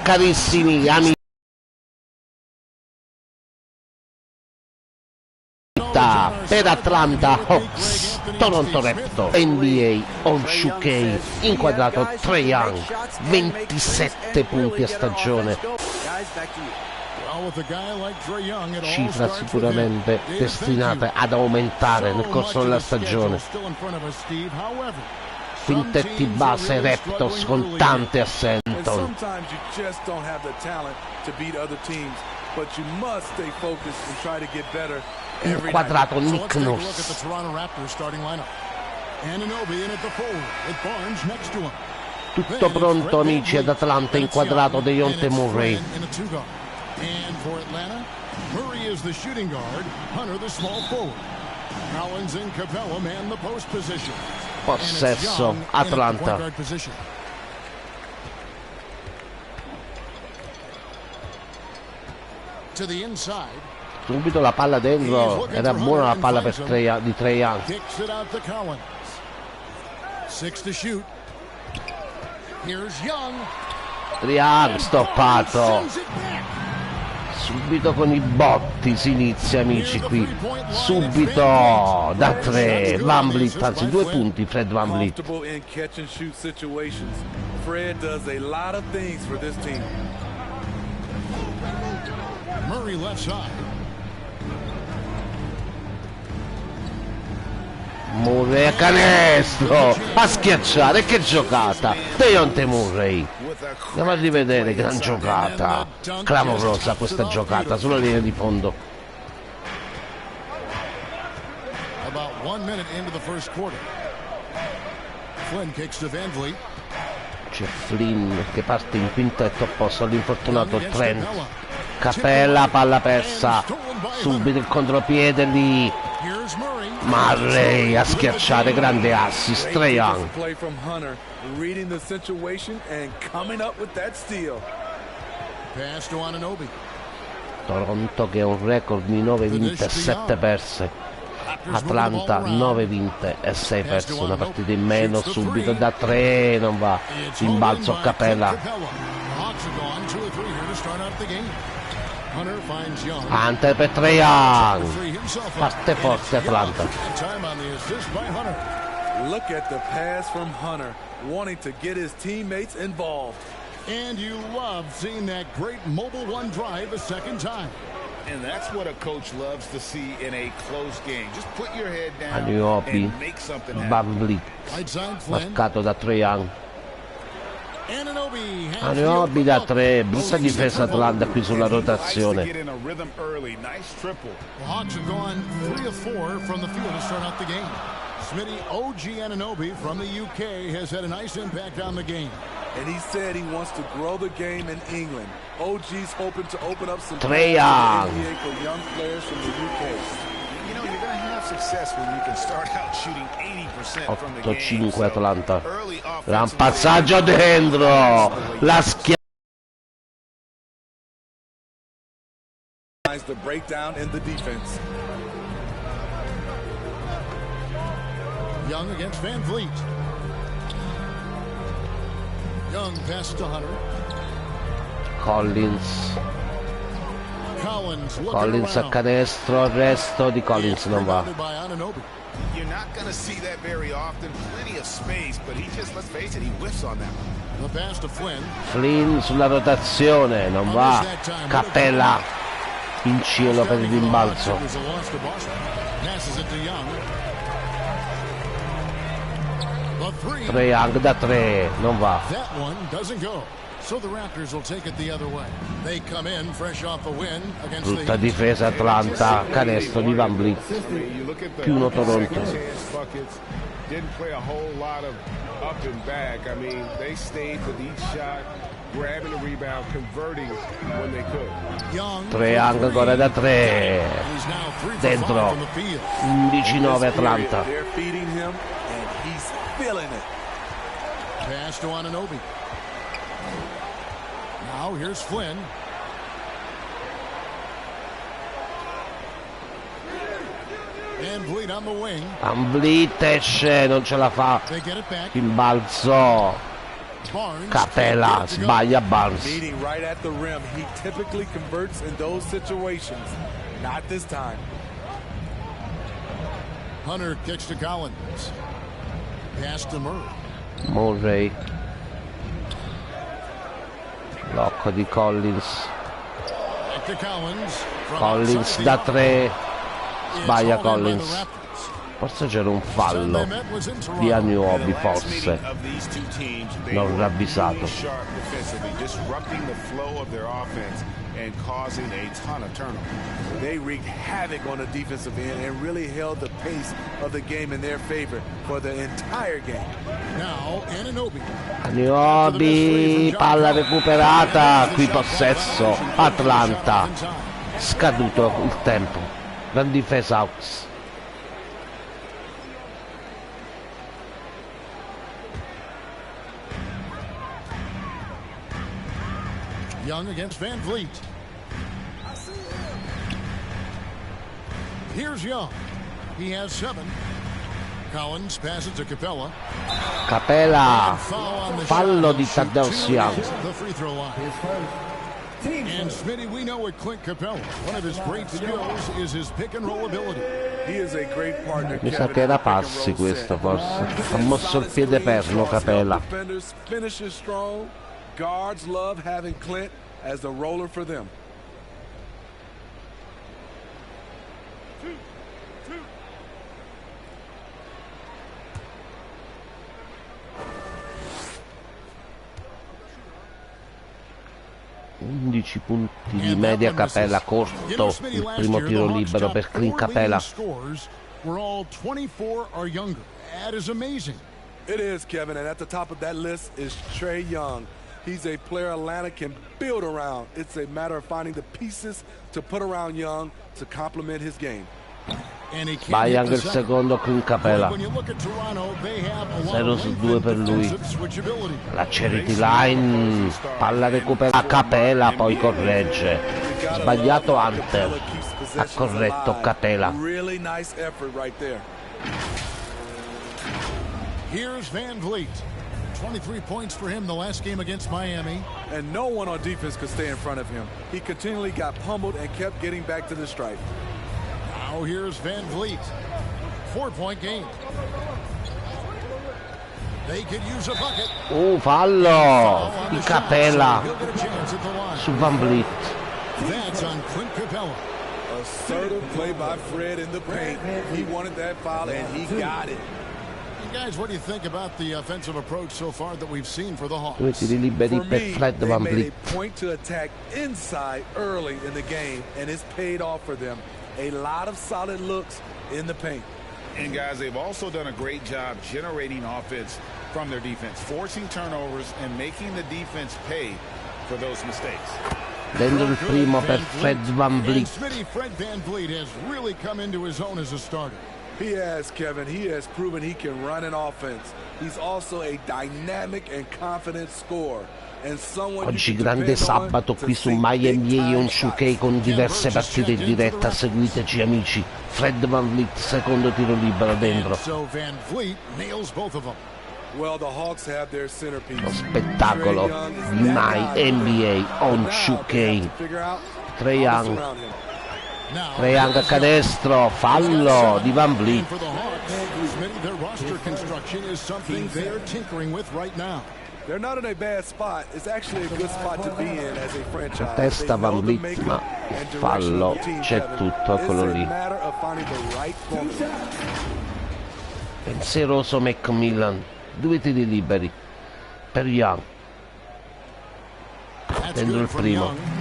Carissimi amici per Atlanta Hawks, Toronto Raptors, NBA on 2K, inquadrato Trae Young, 27 punti a stagione, cifra sicuramente destinata ad aumentare nel corso della stagione. Quintetti base Raptors con tante assenton. Inquadrato Nick Nurse. Tutto pronto amici ad Atlanta, inquadrato Dejounte Murray. Possesso Atlanta. Subito la palla dentro, era buona la palla per di Trae Young. Trae Young stoppato. Subito con i botti si inizia amici qui. Subito da 3 Van Vliet, anzi 2 punti Fred Van Vliet. Murray left side. Murray a canestro, a schiacciare, che giocata! Dejounte Murray, andiamo a rivedere, gran giocata, clamorosa questa giocata sulla linea di fondo. C'è Flynn che parte in quintetto opposto all'infortunato Trent. Capella, palla persa, subito il contropiede lì. Murray a schiacciare, grande assist, Trae Young. Toronto che ha un record di 9 vinte e 7 perse. Atlanta 9 vinte e 6 perse, una partita in meno. Subito da 3, non va, rimbalzo a Capella. Hunter per Trae Young, parte forte Atlanta. Look at the pass from Hunter, wanting to get his teammates involved. And you love seeing that great mobile one drive a second time. And that's what a coach loves to see in a close game. Just put your head down and make something happen. Van Vliet, marcato da Trae Young. Anunoby da 3, brutta difesa Atlanta qui sulla rotazione. OG Anunoby from the UK has had a nice impact on the game. And he said he wants to grow the game in England. OG's hoping to open up some Trae Young for young players from the UK. You know, you're going to have success when you can start out shooting 80% from the game. 8-5 Atlanta. Gran passaggio dentro. La schiaccia. The breakdown in the defense. Young against Van Vliet. Young pass to Hunter. Collins a canestro, il resto di Collins non va. Flynn sulla rotazione, non va. Capella in cielo per il rimbalzo. Trae Young da 3, non va. Brutta difesa Atlanta, canestro di Van Vliet, più uno Toronto. Trae Young ancora da 3, dentro, 11-9 Atlanta. Pass to Anunoby. Now here's Flynn. Van Vliet esce, non ce la fa. Il balzo. Capela sbaglia Barnes. Hunter kicks to Collins. Pass to Murray. Murray. Blocco di Collins. Collins da 3. Sbaglia Collins. Forse c'era un fallo di Anuobi, forse non ravvisato. And causing a ton of turnovers. They wreaked havoc on the defensive end and really held the pace of the game in their favor for the entire game. Now, Anuobi, palla recuperata, qui possesso, Atlanta, scaduto il tempo, gran difesa Hawks. Young against Van Vliet. Here's Young. He has 7. Collins passes to Capela. Capela, fallo di Tadeusz Young. The free throw line. And Smitty, we know with Clint Capela, one of his great skills is his pick and roll ability. He is a great partner. Mi sa che era passi questo, forse. Ha mosso il piede perno Capela. Finishes strong. Guards love having Clint as the roller for them. Undici punti di media Capela, corto il primo tiro libero per Clint Capela. We're all 24 or younger. That is amazing. It is, Kevin, and at the top of that list is Trae Young. He's a player Atlanta can build around. It's a matter of finding the pieces to put around Young to complement his game. Sbaglia anche il secondo Clint Capela. 0 su 2 per lui. La charity line, palla recupera Capela, poi corregge. Sbagliato Hunter, ha corretto Capela. Here's Van Vliet. 23 points for him the last game against Miami. And no one on defense could stay in front of him. He continually got pummeled and kept getting back to the stripe. Now here's Van Vliet. 4-point game. They could use a bucket. Fallo di Capela su Van Vliet. That's on Clint Capela. Assertive play by Fred in the paint. He wanted that foul and he got it. Guys, what do you think about the offensive approach so far that we've seen for the Hawks? Due tiri liberi per Fred Van Vliet. Point to attack inside early in the game, and it's paid off for them. A lot of solid looks in the paint. And guys, they've also done a great job generating offense from their defense, forcing turnovers and making the defense pay for those mistakes. Dentro il primo per Fred Van Vliet. Fred Van Vliet has really come into his own as a starter. He has, Kevin. He has proven he can run an offense. He's also a dynamic and confident scorer. Oggi grande sabato qui su Miami on 2K con diverse partite in diretta. Seguiteci amici. Fred Van Vliet, secondo tiro libero dentro. Lo spettacolo di My NBA on 2K. Trae Young. Trae Young a canestro, fallo di Van Vliet. Testa Van Vliet, ma fallo, c'è tutto, eccolo lì. Pensieroso Macmillan, 2 tiri liberi per Young. Dentro il primo.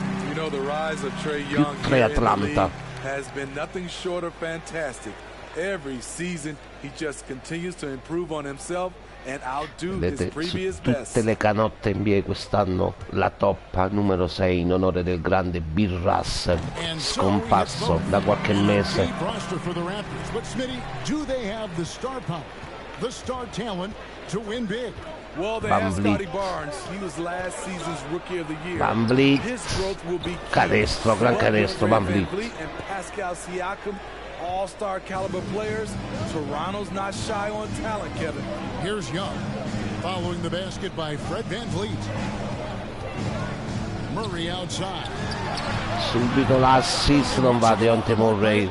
Più 3 Atlanta. Has been nothing short of fantastic. Every season he just continues to improve on himself and outdo his previous best. Tutte le canotte NBA quest'anno la toppa numero 6 in onore del grande Bill Russell, scomparso da qualche mese. Van Vliet, Van Vliet, canestro, gran canestro Van Vliet. all-star caliber players, Toronto's not shy on talent, Kevin. Here's Young, following the basket by Fred VanVleet. Murray outside. Subito l'assist non va Deontay Murray.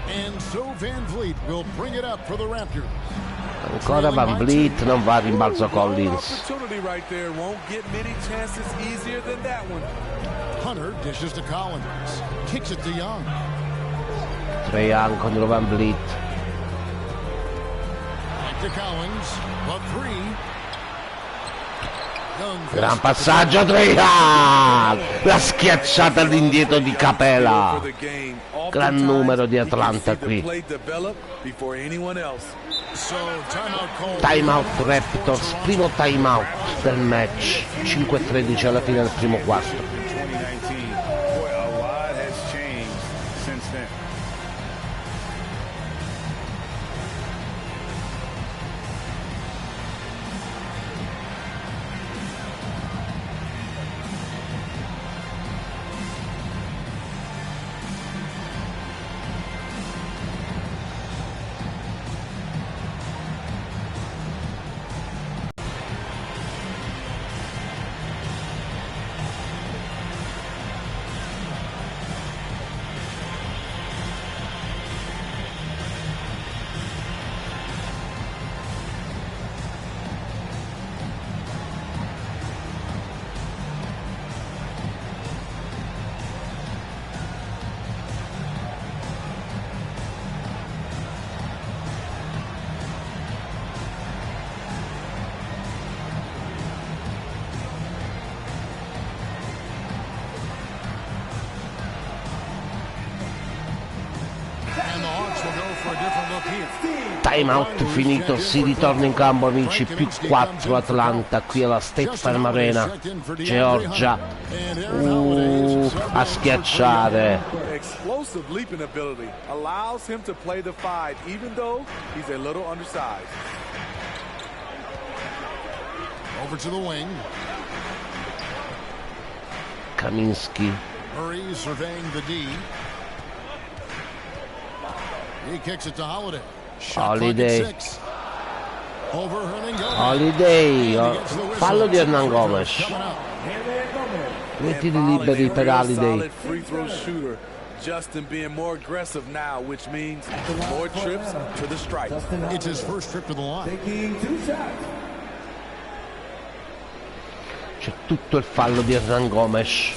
And so VanVleet will bring it up for the Raptors. Ancora VanVleet, non va a rimbalzo Collins. Opportunity right there. Won't get many chances easier than that one. Hunter dishes to Collins. Kicks it to Young. Trae Young contro VanVleet. Back to Collins. The three. Gran passaggio, Trae Young! La schiacciata all'indietro di Capela. Gran numero di Atlanta qui. Timeout Raptors, primo timeout del match. 5-13 alla fine del primo quarto. Timeout finito, si ritorna in campo amici, più 4 Atlanta qui alla State Farm Arena. Georgia a schiacciare. Explosive leaping ability allows him to play the 5 even though he's a little undersized. Over to the wing. Kaminsky. Murray surveying the D. He kicks it to Holiday. Holiday. Holiday. Fallo di Hernan Gomes. Due tiri liberi per Holiday. Justin being more aggressive now, which means more trips to the stripe. It's his first trip to the line. C'è tutto il fallo di Hernan Gomes.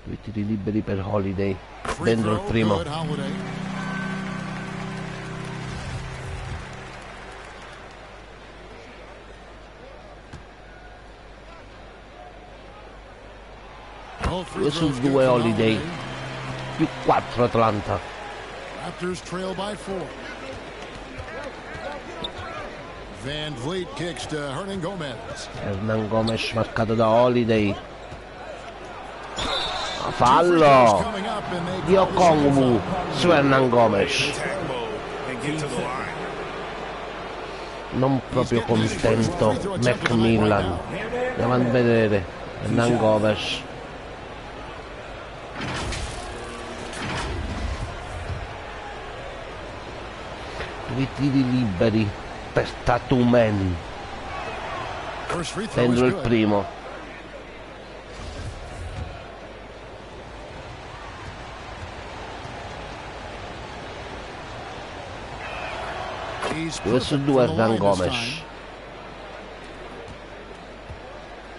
Due tiri liberi per Holiday. Dentro il primo. Due su 2 Holiday. Più 4 Atlanta. Raptors trail by 4. VanVleet kicks to Hernan Gomez. Hernan Gomes marcato da Holiday. Fallo di Okongwu su Hernan Gomes. Non proprio contento Macmillan. Andiamo a vedere Hernan Gomes. Due tiri liberi per Tatum. Dentro il primo. Due su 2 Hernan Gomes.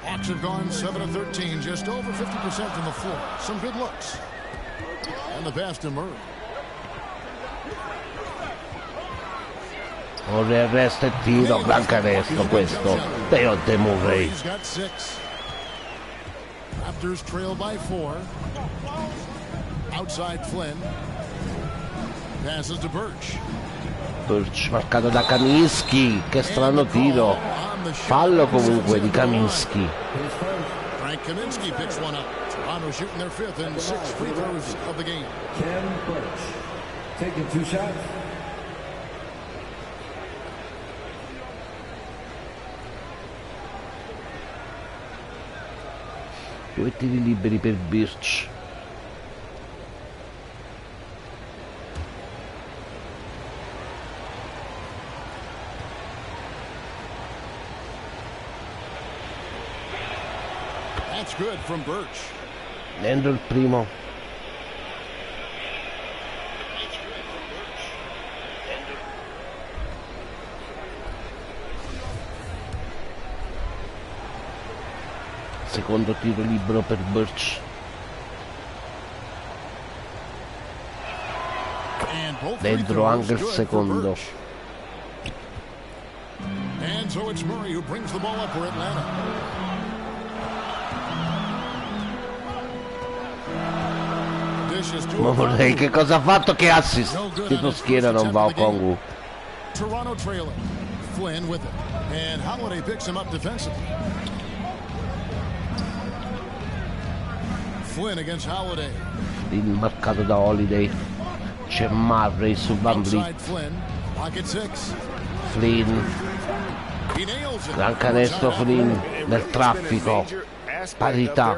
Hawks have gone 7 of 13, just over 50% from the floor. Some good looks. And the pass to Murray. Ora il resto è tiro, gran canestro questo. Deontay Murray. Raptors trail by 4. Outside Flynn. Passes to Birch. Birch marcato da Kaminsky. Che strano tiro. Fallo comunque di Kaminsky. Frank Kaminsky picks one up. Toronto shooting their 5th and 6th free throws of the game. Ken Birch taking 2 shots. 2 tiri liberi per Birch. That's good from Birch. Dentro il primo. Secondo tiro libero per Birch. Dentro anche il secondo. And so it's Murray who brings the ball up for Atlanta. Ma vorrei, che cosa ha fatto? Che assist! Tito schiena non va a Kongu. Toronto trailing. Flynn with it. And Holiday picks him up defensively. Flynn against Holiday. Il marcato da Holiday. C'è Murray su Van Vliet. Flynn. Gran canestro Flynn nel traffico. Parità.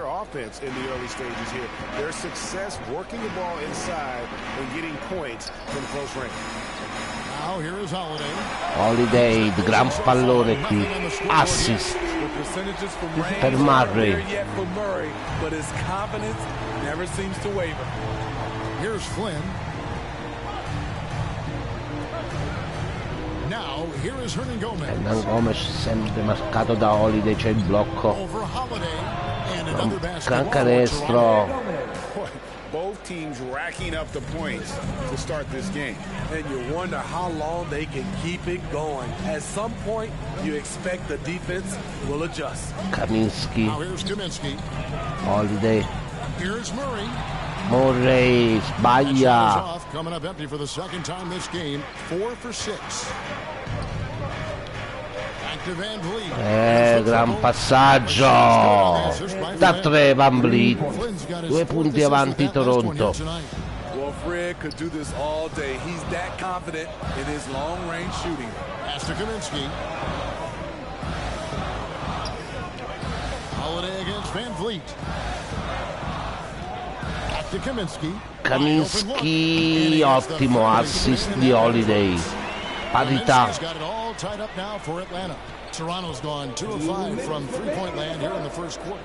Holiday, gran pallone qui. Assist per Murray. Here's Flynn. Now, here is Hernan Gomez. Hernan Gomez sempre marcato da Holiday, c'è il blocco. Over Holiday and another Gran canestro. Both teams racking up the points to start this game. And you wonder how long they can keep it going. At some point, you expect the defense will adjust. Kaminsky. Now here's Kaminsky. Holiday. Here's Murray. Murray sbaglia. Coming up empty for the second time this game. 4 for 6. Back to Van Vliet. Gran passaggio. Da 3 Van Vliet. 2 punti avanti Toronto. Well, Fred could do this all day. He's that confident in his long-range shooting. Pass to Kaminsky. Holiday against Van Vliet. Back to Kaminsky. Kaminsky, ottimo assist di Holiday. Parità. Got it all tied up now for Atlanta. Toronto's gone 2 of 5 from three-point land here in the first quarter.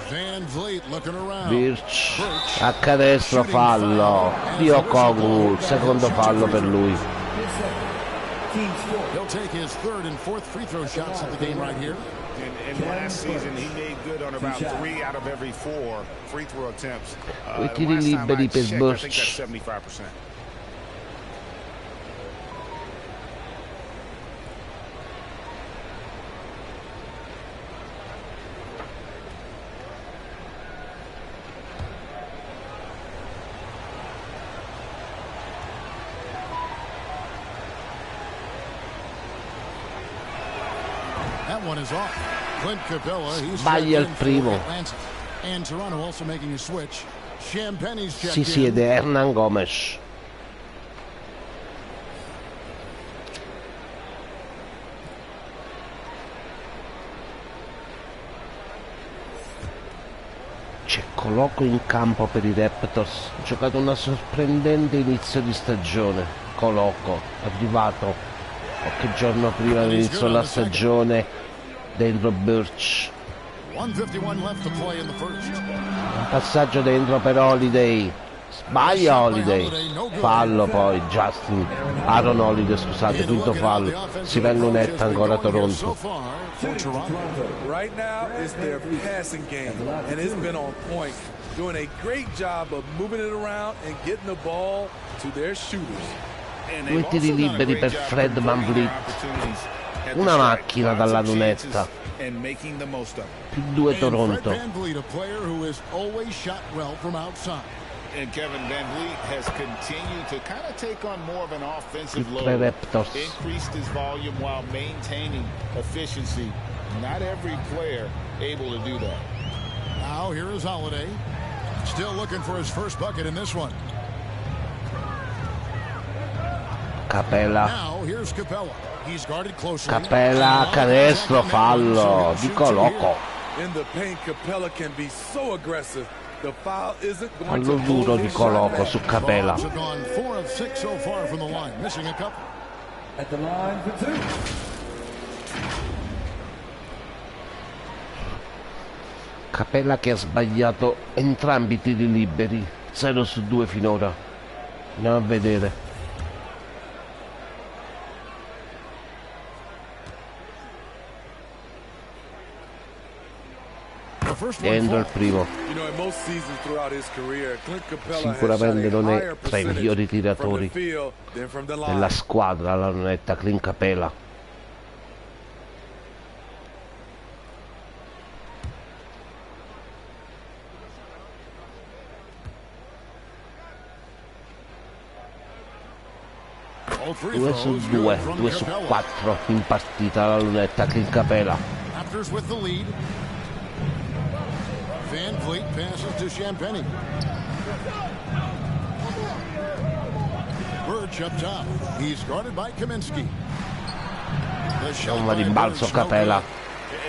Van Vliet looking around. Birch a canestro, fallo. Dio Kongu, secondo fallo per lui. He'll take his third and fourth free throw shots of the game right here. And last season, he made good on about 3 out of every 4 free throw attempts. I tiri liberi per Birch. I think that's 75%. Sbaglia il primo. Si siede Hernan Gomez. C'è Coloco in campo per i Raptors. Ha giocato una sorprendente inizio di stagione. Coloco, arrivato qualche giorno prima dell'inizio della stagione dentro Birch. Un passaggio dentro per Holiday. Sbaglia Holiday. Fallo poi Aaron Holiday, scusate, quinto fallo. Si va in lunetta ancora Toronto. Right now it's their passing game and it's been on point. Doing a great job of moving it around and getting the ball to their shooters. 2 tiri liberi per Fred VanVleet. Una macchina dalla lunetta. Più 2 Toronto. And Kevin VanVleet has continued to kind of take on more of an offensive load. Raptors. Increased his volume while maintaining efficiency. Not every player able to do that. Now here is Holiday. Still looking for his first bucket in this one. Capella. Now here's Capella. Capella, canestro, fallo di Coloco. Fallo duro di Coloco su Capella. Capella che ha sbagliato entrambi i tiri liberi, 0 su 2 finora. Andiamo a vedere. Entro il primo. Sicuramente non è tra i migliori tiratori della squadra la netta Clint Capella. Due su 2, 2 su 4 in partita la lunetta Clint Capella. Van Vliet passes to Champagny. Birch up top. He's guarded by Kaminsky. Un rimbalzo Capella.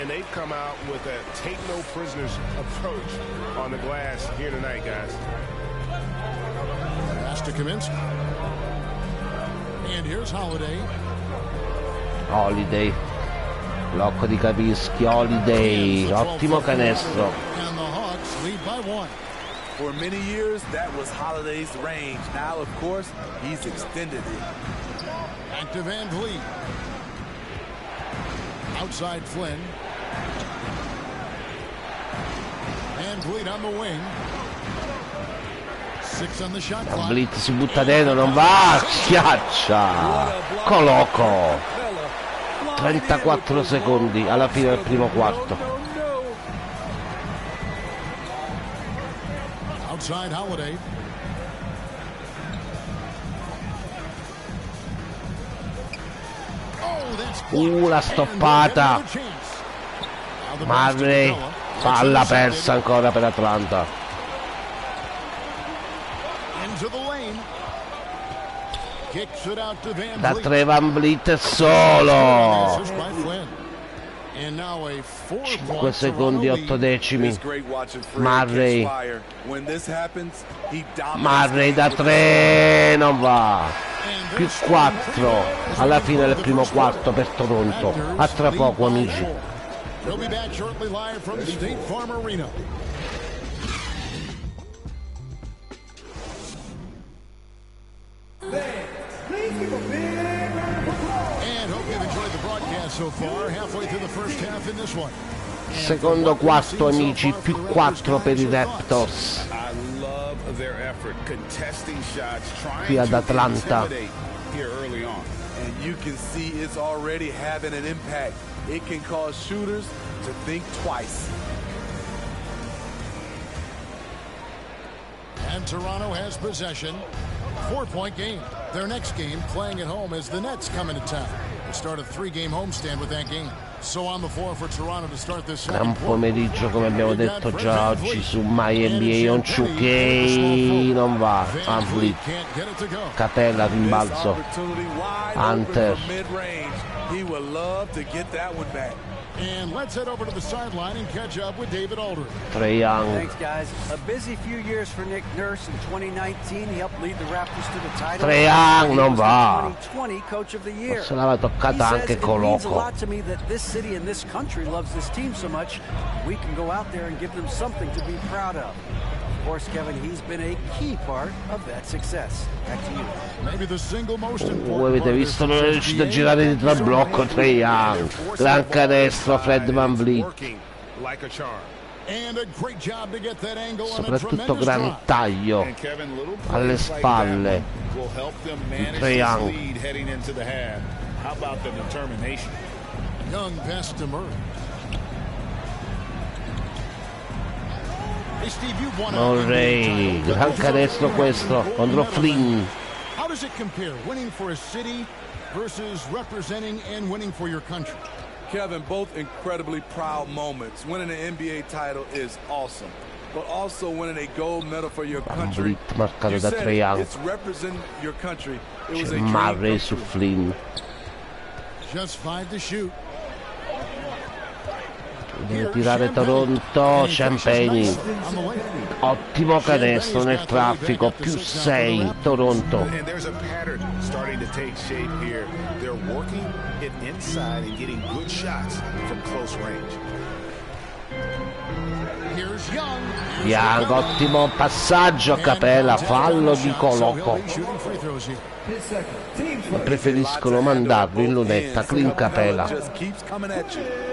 And they've come out with a take no prisoners approach on the glass here tonight, guys. Pass to Kaminsky. And here's Holiday. Holiday. Blocco di Kavinsky, Holiday. Ottimo canestro. Lead by 1. For many years, that was Holiday's range. Now, of course, he's extended it. Back to Van Vliet. Outside Flynn. Van Vliet on the wing. 6 on the shot clock. Van Vliet si butta dentro, non va, schiaccia. Coloco. 34 secondi alla fine del primo quarto. Outside Holiday. La stoppata. Murray, palla persa ancora per Atlanta. Da 3 Van Vliet solo. 5 secondi 8 decimi. Murray da 3 non va. Più 4 alla fine del primo quarto per Toronto. A tra poco, amici. Secondo quarto, amici, più 4 per i Raptors qui ad Atlanta. And you can see it's already having an impact. It can cause shooters to think twice. And Toronto has possession. 4-point game. Their next game, playing at home, as the Nets come into town. We'll start a 3-game homestand with that game. So on the floor for Toronto to start this Gran pomeriggio, come abbiamo detto già oggi su MyNBA on 2K. Non va. Van Vliet. Capella, rimbalzo. Hunter. He would love to get that one back. And let's head over to the sideline and catch up with David Aldridge. Trae Young. Thanks, guys. A busy few years for Nick Nurse. In 2019, he helped lead the Raptors to the title. Trae Young non va. 2020 Coach of the Year. Se l'aveva toccata anche Coloco. It means a lot to me that this city and this country loves this team so much. We can go out there and give them something to be proud of. Of course, Kevin, he's been a key part of that success. Back to you. Maybe the single most important. Voi avete visto, non è riuscito a girare dietro al blocco Trae Young. Gran canestro Fred Van Vliet. Soprattutto gran taglio alle spalle di Trae Young. Murray, gran canestro questo contro Flynn. How does it compare winning for a city versus representing and winning for your country? Kevin, both incredibly proud moments. Winning an NBA title is awesome, but also winning a gold medal for your country. Marcato da Trae Young. It's representing your country. It was a Murray su Flynn. Just 5 to shoot. Deve tirare Toronto, Champagne. Ottimo canestro nel traffico, più 6 Toronto. And there's a pattern starting to take shape here. They're working it inside and getting good shots from close range. Here's Young. Young, ottimo passaggio a Capela, fallo di Coloco. Preferiscono mandarlo in lunetta, clean Capela.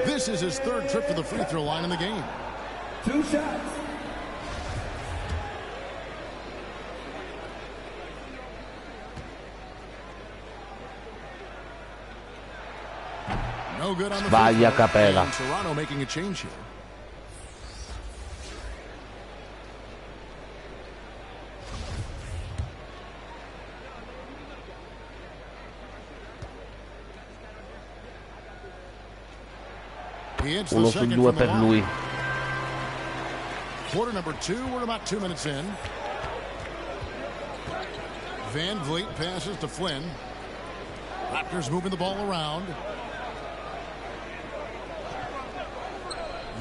This is his third trip to the free throw line in the game. 2 shots. No good on the Sbaglia free throw. Capela. And Toronto making a change here. Uno su 2 per lui. Quarter number 2, we're about 2 minutes in. Van Vliet passes to Flynn. Raptors moving the ball around.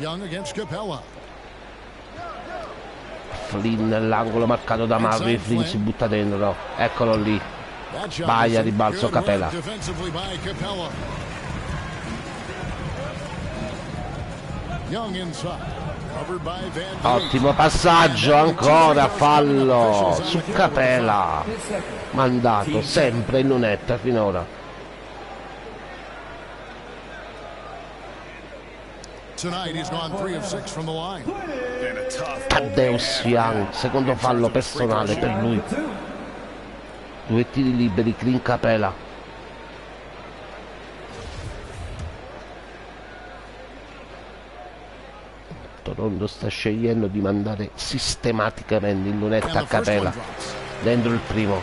Young against Capella. Flynn nell'angolo marcato da Murray, Flynn si butta dentro. Eccolo lì. Sbaglia, ribalzo Capella. Defensively by Capella. Young inside. Covered by Van Vliet. Ottimo passaggio, ancora fallo su Capela. Mandato sempre in lunetta finora. Tonight he's gone 3 of 6 from the line. Taddeus Young, secondo fallo personale per lui. 2 tiri liberi, clean Capela. Toronto sta scegliendo di mandare sistematicamente in lunetta a Capela. Dentro il primo.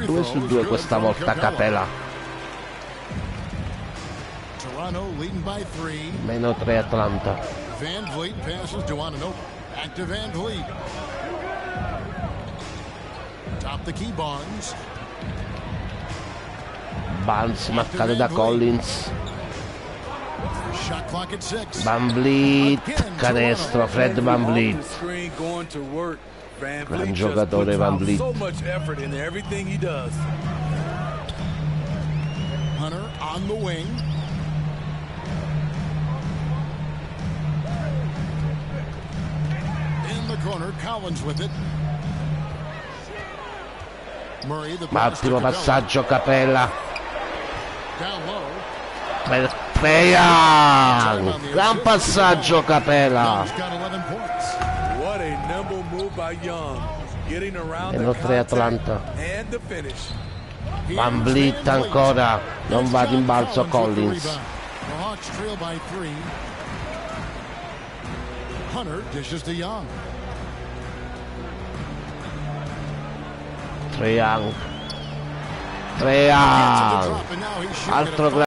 Due su 2 questa volta Capela. Meno 3 Atlanta. Van Vliet passes to Ananobi. Back to Van Vliet. Top the key, Barnes. Barnes marcato da Collins. Shot clock at 6. Van Vliet, canestro, Fred Van Vliet. Gran giocatore Van Vliet. Hunter on the wing. In the corner, Collins with it. Murray, the Ottimo passaggio Capella. down low. Per Young. Gran passaggio Capella. He's got 11 points. What a nimble move by Young, getting around Meno the 3 contact Atlanta. and the finish. Van Vliet ancora. Non va in balzo Collins. The Hawks trail by 3. Hunter dishes to Young. Young. Altro grande.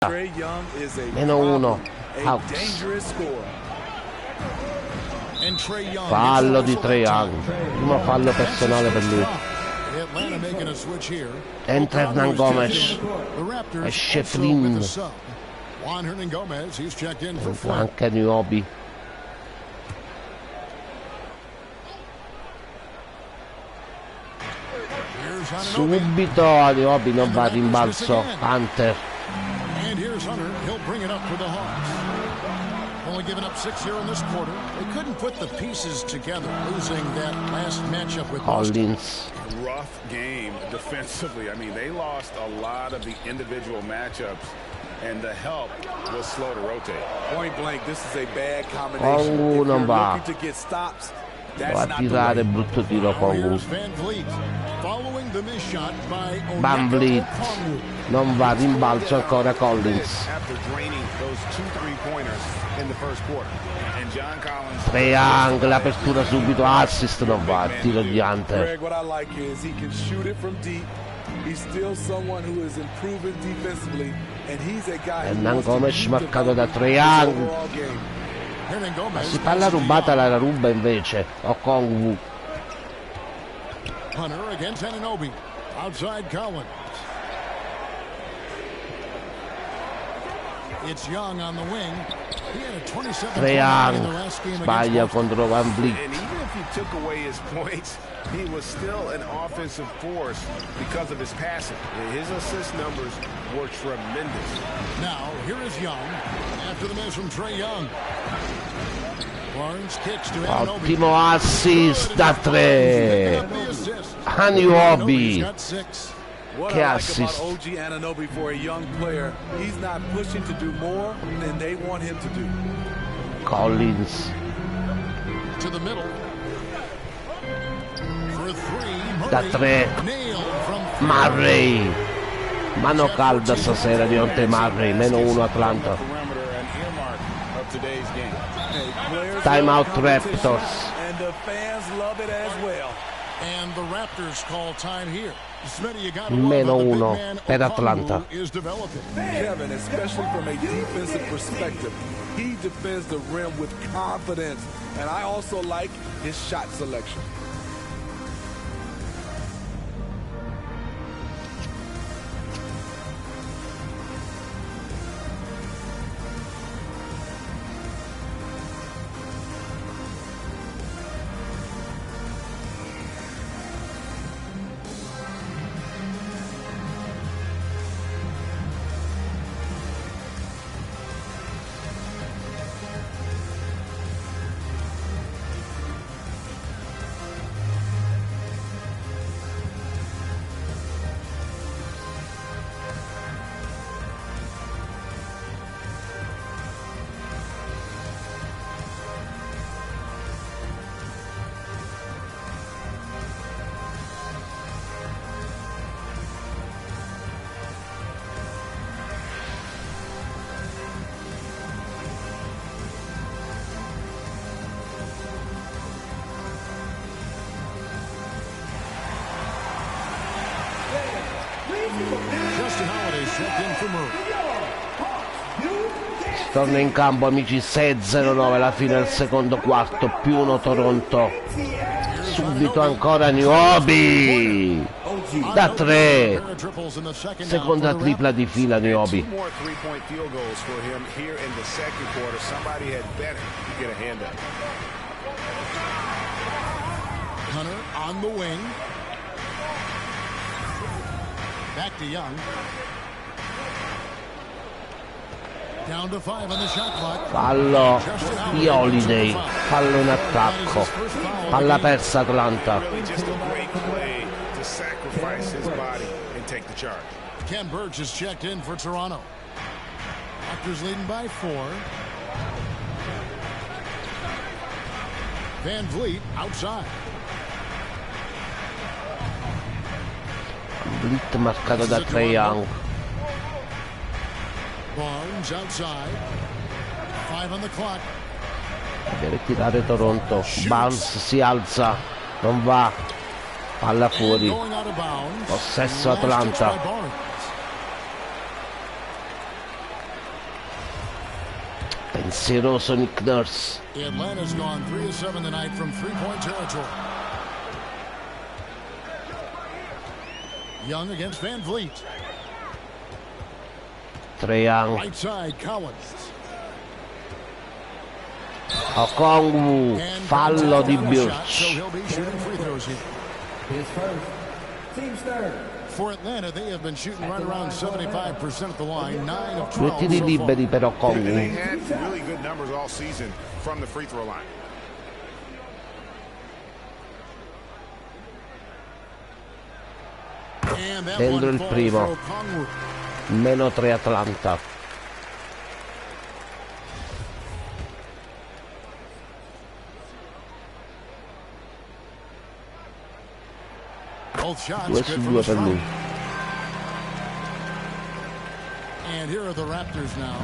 Trae Young is a Meno 1. a dangerous scorer. And Trae Young. Fallo di Trae Young. Primo fallo personale per lui. Atlanta making a switch here. Entra Hernan Gomez. The Raptors Esce also Flynn. with the sub. Juan Hernan Gomez, he's checked in for Flynn. Anche Niobi. Subito Niobi non va a rimbalzo. Hunter. And here's Hunter. He'll bring it up for the Hawks. Only giving up 6 here in this quarter. They couldn't put the pieces together, losing that last matchup with Boston. Collins. Rough game defensively. I mean, they lost a lot of the individual matchups, and the help was slow to rotate. Point blank, this is a bad combination. Kongu non va. Looking to get stops. Va a tirare brutto tiro Kongu. Here's Van Vliet. Following the miss shot by Van Vliet. Kongu. Non va a rimbalzo ancora Collins. After draining those 2 3-pointers in the first quarter. And John Collins. Trae Young, l'apertura subito, assist non va, tiro di Hunter. Greg, what I like is he can shoot it from deep. He's still someone who is improving defensively, Hernan Gomes marcato da Trae Young. Ma si palla rubata, la ruba invece Okongwu. Hunter against Anunoby. Outside Collins. It's Young on the wing. He had a 27 Trae Young in the last game sbaglia against contro Van Vliet. And even if you took away his points, he was still an offensive force because of his passing. His assist numbers were tremendous. Now, here is Young after the miss from Trae Young. Barnes kicks to Anunoby. Ottimo assist da 3. Anunoby. What Che I like assist. about OG Anunoby for a young player, he's not pushing to do more than they want him to do. Collins To the middle. For three, da 3. nailed from Murray. Mano calda stasera di Onte Murray. -1 Atlanta. Timeout Raptors. And the fans love it as well. And the Raptors call time here. -1 per Atlanta. Kevin, especially from a defensive perspective, he defends the rim with confidence, and I also like his shot selection. Torna in campo amici, 6-0-9 alla fine del secondo quarto, +1 Toronto. Subito ancora Anunoby da 3. Seconda tripla di fila Anunoby. Hunter on the wing. Back to Young. Down to 5 on the shot clock. Fallo di Holiday, fallo in attacco, palla persa Atlanta. Ken Burch is checked in for Toronto. Raptors leading by 4. Van Vliet outside. Vliet marcato da Trae Young. Barnes outside. 5 on the clock. Deve tirare Toronto. Barnes si alza, non va, palla fuori. Possesso Atlanta. Pensieroso Nick Nurse. Atlanta's gone 3 of 7 tonight from three-point territory. Young against Van Vliet. Trae Young. Right side, Collins. Okongwu, fallo di So Burch. he'll be shooting free throws here. His first. Team's third. For Atlanta, they have been shooting right around 75% at the line, 9 of 12 Due tiri so liberi per They Okongwu. had really good numbers all season from the free throw line. And that Dentro one il falls primo. for Okongwu. -3 Atlanta. Both shots 2 good su from 2 the per front. lui. And here are the Raptors now.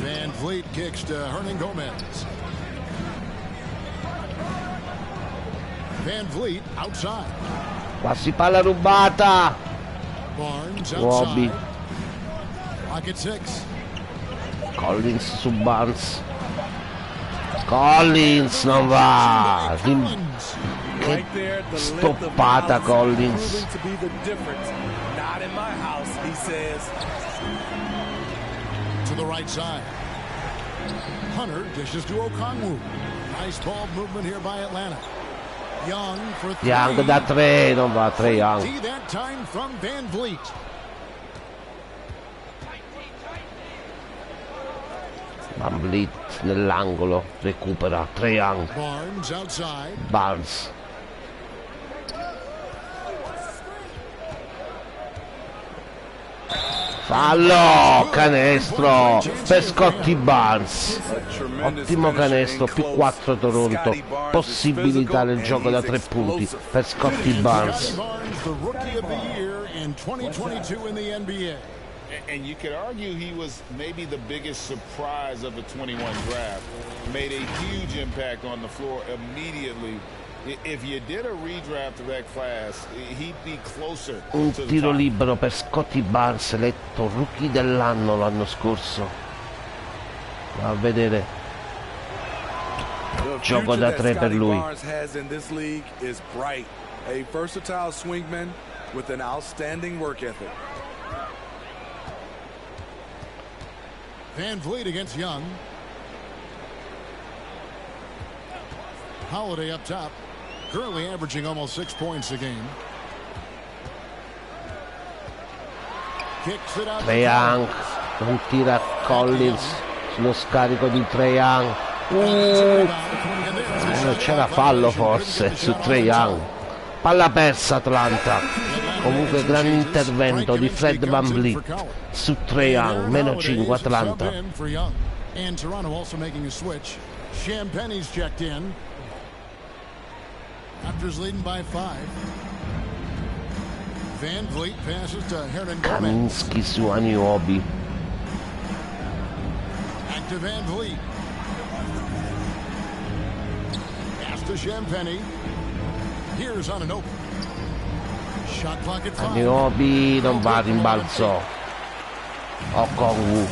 Van Vliet kicks to Hernan Gomez. Van Vliet outside. Quasi palla rubata. Roby. Pocket six. Collins su Barnes. Collins non va. Che stoppata Collins. To the right side. Hunter dishes to Okongwu. Nice ball movement here by Atlanta. Young for three. Young da 3, non va 3 Young. That time from Van Vliet. Van Vliet nell'angolo, recupera 3 Young. Barnes outside. Barnes. Fallo, canestro per Scottie Barnes. Ottimo canestro, più 4 Toronto. Possibilità nel gioco da 3 punti per Scottie Barnes. The rookie of the year in 2022 in the NBA. And you could argue he was maybe the biggest surprise of the 21 draft. Made a huge impact on the floor immediately. If you did a redraft of that class, he'd be closer. Un tiro libero per Scottie Barnes, eletto rookie dell'anno l'anno scorso. Va a vedere. Gioco da 3 per lui. A versatile swingman with an outstanding work ethic. Van Vliet against Young. Holiday up top, currently averaging almost 6 points a game. Kicks it out. Trae Young non tira Collins sullo scarico di Trae Young. C'era fallo forse su Trae Young. Palla persa Atlanta. Comunque gran intervento di Fred VanVleet su Trae Young. Meno 5 Atlanta. And Toronto also making a switch. Champagne's checked in. Raptors leading by 5. Van Vliet passes to Hernan Gomez. Kaminsky su Anunoby. Back to Van Vliet. Pass to Champagne. Here's on an open. Shot clock at 5. Anunoby non va a rimbalzo. Okongwu.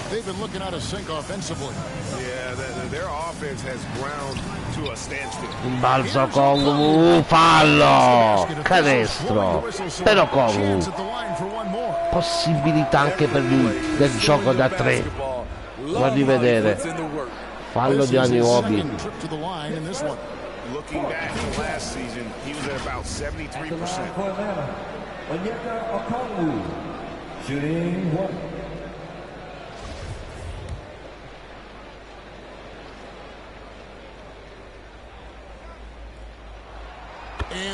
They've been looking out of sync offensively. Yeah, their offense has ground to a standstill. Rimbalzo Okongwu, fallo, canestro per Okongwu. Possibilità anche per lui del gioco da 3. Va a rivedere. Fallo di Anunoby. Looking back to last season, he was at about 73%. Shooting 1.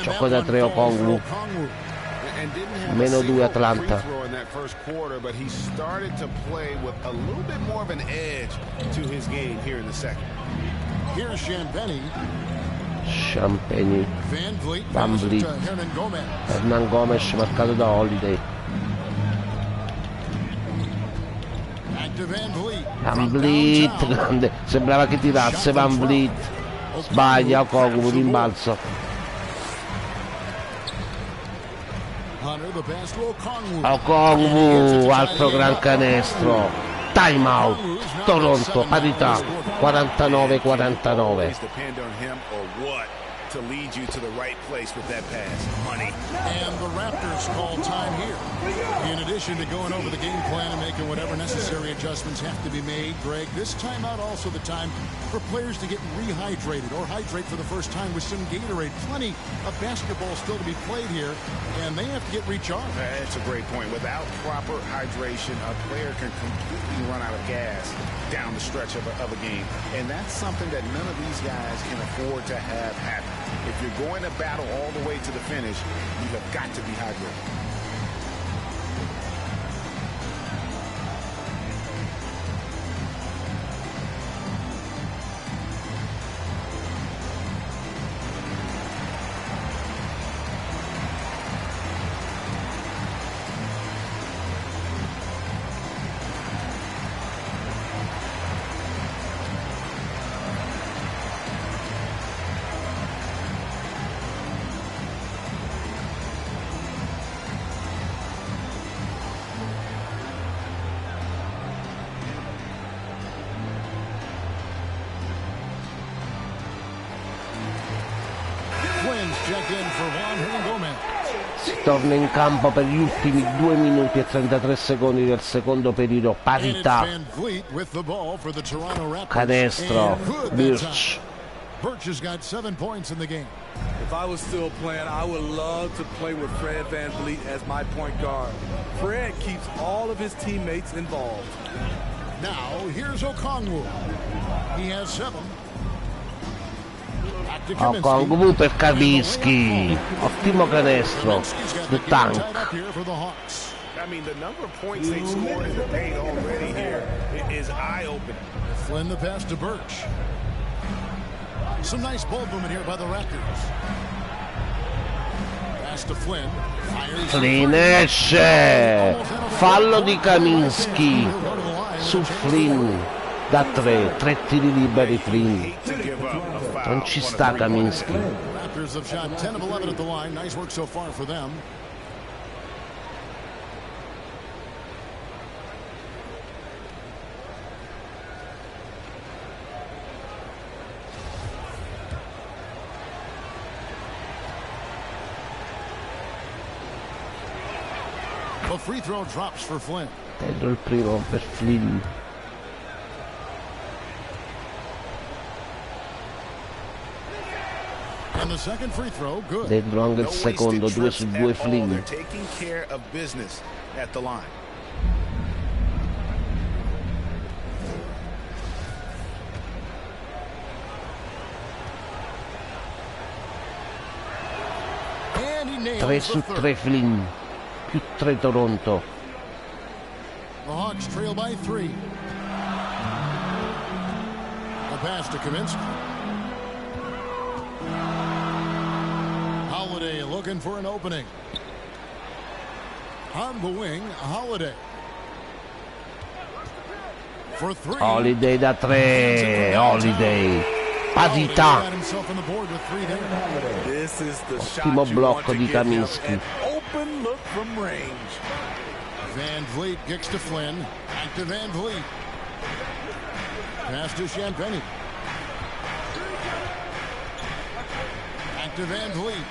Gioco da 3 Okongwu. Meno 2 Atlanta. In that first quarter, but he started to play with a little bit more of an edge to his game here in the second. Here's Champagne. Champagne. Van Vliet. Hernan Gomez marcato da Holiday. Van Vliet, grande. Sembrava che tirasse Van Vliet. Sbaglia Okongwu, rimbalzo. Okongwu, altro gran canestro. Time out. Toronto, parità. 49-49. To lead you to the right place with that pass. Money. And the Raptors call time here. In addition to going over the game plan and making whatever necessary adjustments have to be made, Greg, this timeout also the time for players to get rehydrated or hydrate for the first time with some Gatorade. Plenty of basketball still to be played here, and they have to get recharged. That's a great point. Without proper hydration, a player can completely run out of gas down the stretch of a game. And that's something that none of these guys can afford to have happen. If you're going to battle all the way to the finish, you have got to be hydrated. Si torna in campo per gli ultimi 2 minuti e 33 secondi del secondo periodo, parità. Canestro, Birch. Birch has got 7 points in the game. If I was still playing, I would love to play with Fred VanVleet as my point guard. Fred keeps all of his teammates involved. Now, here's Okongwu. He has 7. Okongwu per Kaminsky. Ottimo canestro. The Tank. I mean, the number of points they scored in the paint already here is eye-opening. Flynn the pass to Birch. Some nice ball movement here by the Raptors. Pass to Flynn. Flynn esce. Fallo di Kaminsky su Flynn da 3 tiri liberi Flynn. Non ci sta Kaminsky. Raptors have shot 10 of 11 at the line. Nice work so far for them. The free throw drops for Flynn. Dentro il primo per Flynn. And the second free throw, good. Dentro anche il secondo, 2 su 2 Flynn. Taking care of business at the line. And he nails 3 su 3 Flynn. Più 3 Toronto. The Hawks trail by 3. The pass to Kaminsky. Holiday looking for an opening. On the wing, Holiday. For 3. Holiday da 3. Holiday. Parità. Ottimo blocco di Kaminsky. Open look from range. VanVleet kicks to Flynn. Back to VanVleet. Pass to Champagnie. Back to VanVleet.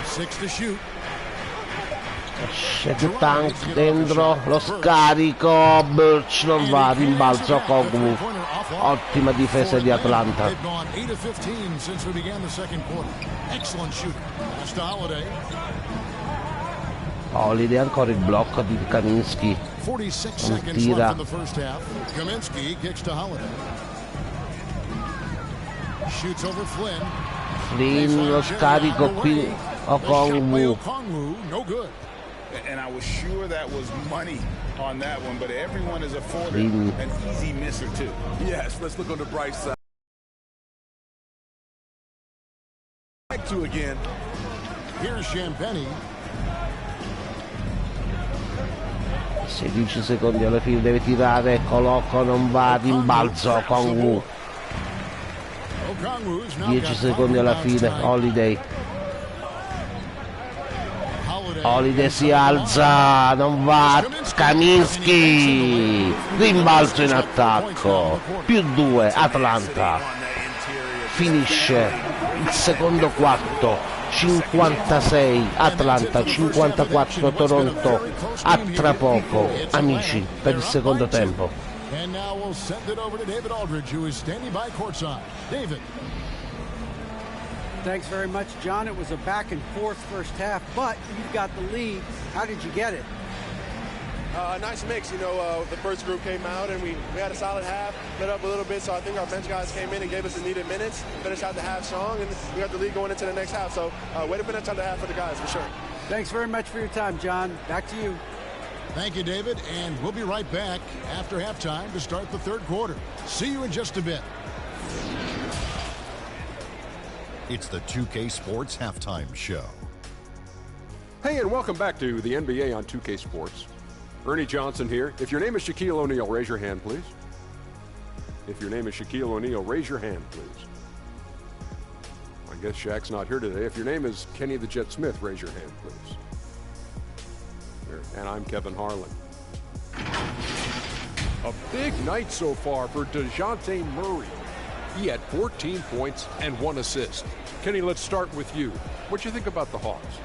6 to shoot. C'è The Tank dentro, lo scarico, Birch non va, rimbalzo Okongwu. Ottima difesa di Atlanta. Holiday ancora il blocco di Kaminsky. Non tira. Flynn lo scarico qui, Okongwu. And I was sure that was money on that one, but everyone is afforded an easy miss or two. Yes, let's look on the bright side. Back to again. Here's Champagnie. 16 secondi alla fine, deve tirare, Colocco non va, rimbalzo Okongwu. 10 secondi alla fine, Holiday. Holiday si alza, non va, Kaminsky, rimbalzo in attacco, più 2, Atlanta, finisce il secondo quarto, 56 Atlanta, 54 Toronto, a tra poco, amici, per il secondo tempo. And now we'll send it over to David Aldridge, who is standing by courtside. David. Thanks very much, John. It was a back and forth first half, but you've got the lead. How did you get it? Nice mix. You know, the first group came out and we had a solid half, lit up a little bit, so I think our bench guys came in and gave us the needed minutes, finished out the half strong, and we got the lead going into the next half. So way to finish out the half for the guys, for sure. Thanks very much for your time, John. Back to you. Thank you, David, and we'll be right back after halftime to start the third quarter. See you in just a bit. It's the 2K Sports Halftime Show. Hey, and welcome back to the NBA on 2K Sports. Ernie Johnson here. If your name is Shaquille O'Neal, raise your hand, please. If your name is Shaquille O'Neal, raise your hand, please. I guess Shaq's not here today. If your name is Kenny the Jet Smith, raise your hand, please. And I'm Kevin Harlan. A big night so far for DeJounte Murray. He had 14 points and 1 assist. Kenny, let's start with you. What do you think about the Hawks?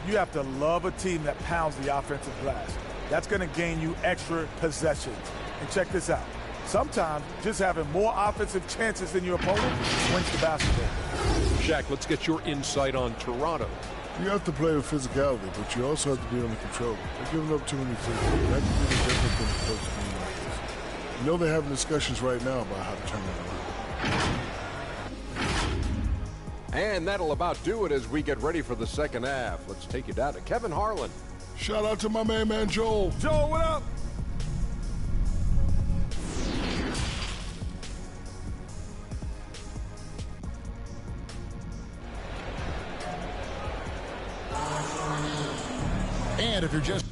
You have to love a team that pounds the offensive glass. That's going to gain you extra possessions. And check this out. Sometimes just having more offensive chances than your opponent wins the basketball. Shaq, let's get your insight on Toronto. You have to play with physicality, but you also have to be under control. They're giving up too many free throws. That could be the difference in the close game like this. You know they're having discussions right now about how to turn it around. And that'll about do it as we get ready for the second half. Let's take you down to Kevin Harlan. Shout out to my man Joel. Joel, what up? And if you're just